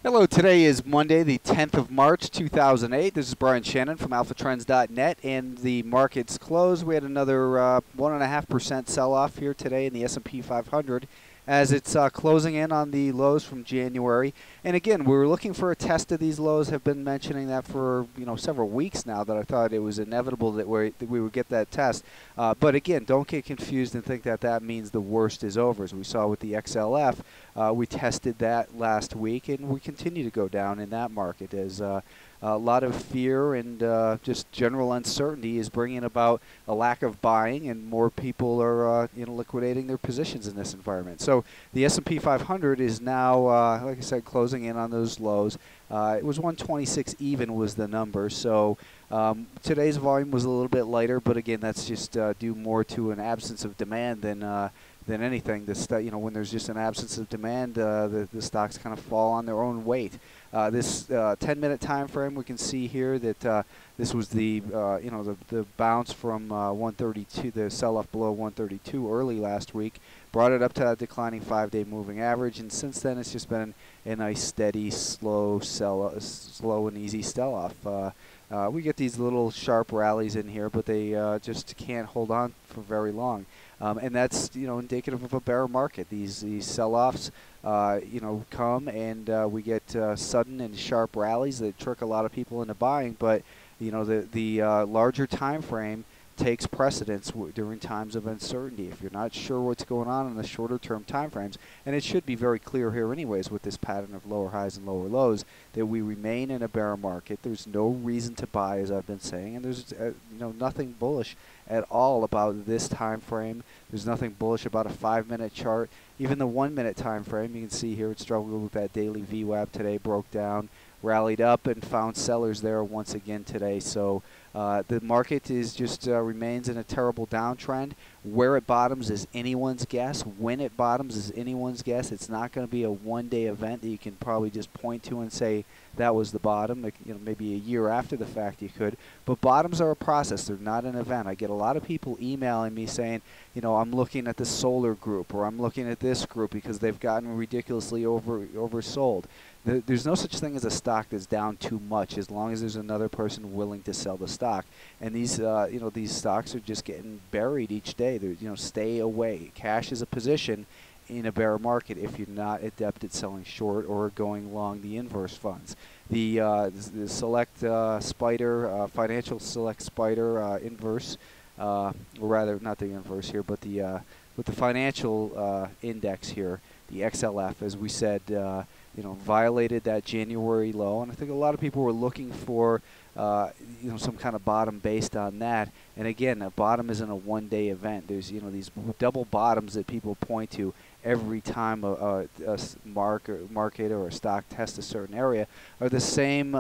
Hello, today is Monday, the 10th of March, 2008. This is Brian Shannon from AlphaTrends.net, and the markets closed. We had another 1.5% sell-off here today in the S&P 500 as it's closing in on the lows from January. And again, we were looking for a test of these lows. Have been mentioning that for several weeks now. That I thought it was inevitable that we would get that test. But again, don't get confused and think that that means the worst is over. As we saw with the XLF, we tested that last week, and we continue to go down in that market as a lot of fear and just general uncertainty is bringing about a lack of buying, and more people are liquidating their positions in this environment. So the S&P 500 is now, like I said, closing in on those lows. It was 126 even was the number. So today's volume was a little bit lighter, but again, that's just due more to an absence of demand than anything. When there's just an absence of demand, the stocks kind of fall on their own weight. This 10-minute time frame, we can see here that this was the bounce from 132, the sell-off below 132 early last week, brought it up to that declining 5-day moving average, and since then it's just been a nice, steady, slow and easy sell-off. We get these little sharp rallies in here, but they just can't hold on for very long. And that's indicative of a bear market. These sell-offs come and we get sudden and sharp rallies that trick a lot of people into buying. But the larger time frame takes precedence during times of uncertainty. If you're not sure what's going on in the shorter term time frames, and it should be very clear here anyways with this pattern of lower highs and lower lows, that we remain in a bear market. There's no reason to buy, as I've been saying, and there's nothing bullish at all about this time frame. There's nothing bullish about a 5-minute chart. Even the 1-minute time frame, you can see here it struggled with that daily VWAP today, broke down, rallied up, and found sellers there once again today. So the market is just remains in a terrible downtrend. Where it bottoms is anyone's guess. When it bottoms is anyone's guess. It's not going to be a one-day event that you can probably just point to and say that was the bottom. Maybe a year after the fact you could. But bottoms are a process. They're not an event. I get a lot of people emailing me saying, I'm looking at the solar group, or I'm looking at this group because they've gotten ridiculously oversold. There's no such thing as a stock that's down too much as long as there's another person willing to sell the stock. And these stocks are just getting buried each day. Stay away. Cash is a position in a bear market if you're not adept at selling short or going long the inverse funds. The Select Spider, Financial Select Spider inverse, or rather not the inverse here, but with the financial index here, the XLF, as we said, violated that January low, and I think a lot of people were looking for some kind of bottom based on that. And again, a bottom isn't a one-day event. There's these double bottoms that people point to every time a market or a stock tests a certain area are the same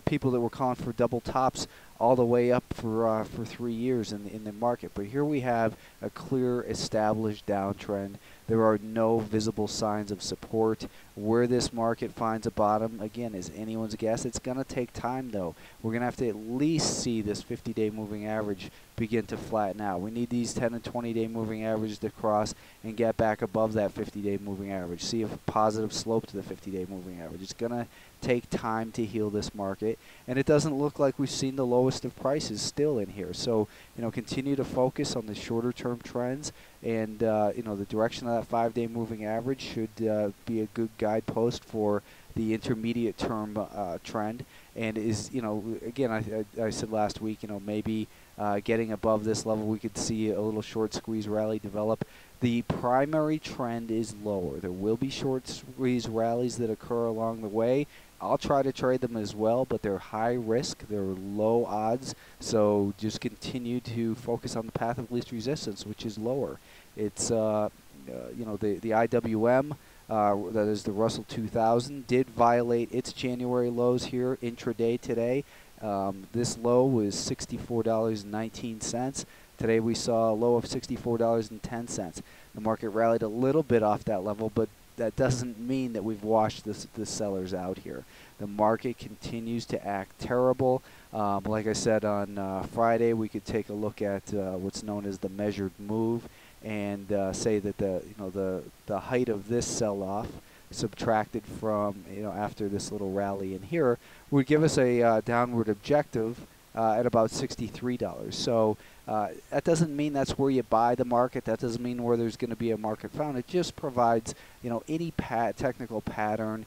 people that were calling for double tops all the way up for 3 years in the market. But here we have a clear established downtrend. There are no visible signs of support. Where this market finds a bottom, again, is anyone's guess. It's going to take time, though. We're going to have to at least see this 50-day moving average begin to flatten out. We need these 10 and 20-day moving averages to cross and get back above that 50-day moving average. See a positive slope to the 50-day moving average. It's going to take time to heal this market, and it doesn't look like we've seen the lowest of prices still in here. So, continue to focus on the shorter term trends, and the direction of that 5-day moving average should be a good guidepost for the intermediate term trend. And is, again, I said last week, maybe getting above this level, we could see a little short squeeze rally develop. The primary trend is lower. There will be short squeeze rallies that occur along the way. I'll try to trade them as well, but they're high risk, they're low odds, so just continue to focus on the path of least resistance, which is lower. It's the IWM, that is the Russell 2000, did violate its January lows here intraday today. This low was $64.19. Today we saw a low of $64.10. The market rallied a little bit off that level, but that doesn't mean that we've washed the sellers out here. The market continues to act terrible. Like I said on Friday, we could take a look at what's known as the measured move, and say that the height of this sell-off, subtracted from, after this little rally in here, would give us a downward objective at about $63. So that doesn't mean that's where you buy the market. That doesn't mean where there's going to be a market found. It just provides, any technical pattern.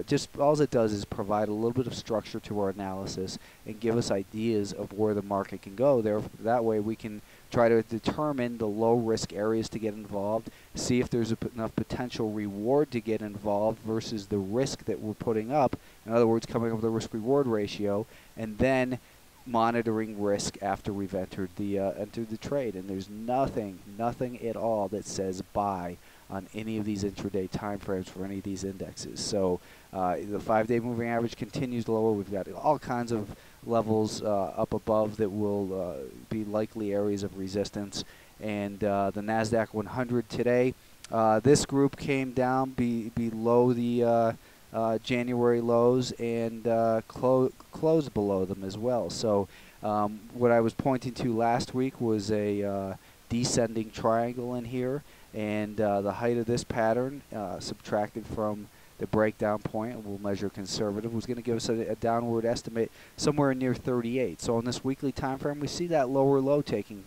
Just all it does is provide a little bit of structure to our analysis and give us ideas of where the market can go. That way we can try to determine the low-risk areas to get involved, see if there's enough potential reward to get involved versus the risk that we're putting up. In other words, coming up with a risk-reward ratio, and then monitoring risk after we've entered the trade. And there's nothing at all that says buy on any of these intraday time frames for any of these indexes. So the 5-day moving average continues lower. We've got all kinds of levels up above that will be likely areas of resistance. And the NASDAQ 100 today, this group came down below the January lows and closed below them as well. So what I was pointing to last week was a descending triangle in here. And the height of this pattern, subtracted from the breakdown point, and we'll measure conservative, was going to give us a downward estimate somewhere near 38. So on this weekly time frame, we see that lower low taking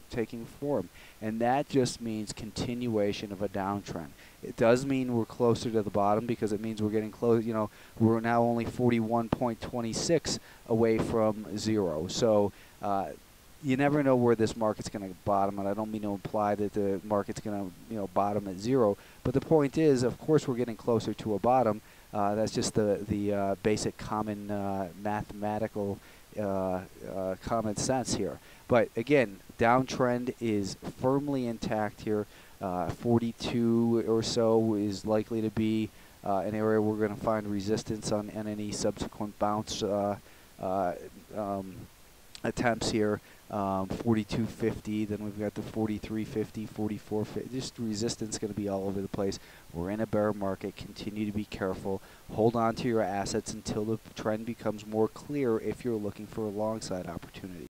form. And that just means continuation of a downtrend. It does mean we're closer to the bottom because it means we're getting close. We're now only 41.26 away from zero. So you never know where this market's going to bottom, and I don't mean to imply that the market's going to bottom at zero. But the point is, of course, we're getting closer to a bottom. That's just the basic common mathematical common sense here. But again, downtrend is firmly intact here. 42 or so is likely to be an area we're going to find resistance on any subsequent bounce attempts here. 42.50, then we've got the 43.50, 44.50. Just resistance going to be all over the place. We're in a bear market. Continue to be careful. Hold on to your assets until the trend becomes more clear if you're looking for a long side opportunity.